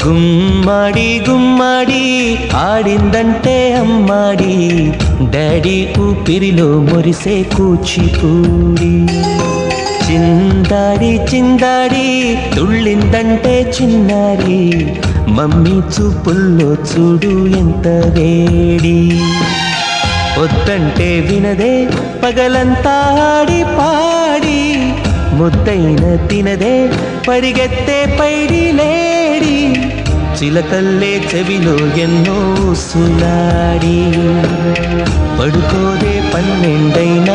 గుమ్మడి గుమ్మడి ఆడిందంటే అమ్మాడి daddy ఊపిరిలో మురిసే కూచిపూడి చిందాడి చిందాడి తుళ్ళిందంటే చిన్నారి మమ్మీ చూపుల్లో చూడు ఎంత వేడి వద్దంటే వినదే పగలంతా ఆడి పాడి ముద్దైన తినదే పరిగెత్తే పైడి లేడి చిలకల్లే చెవిలో ఎన్నో సులాడి పడుకోదే 12 అయినా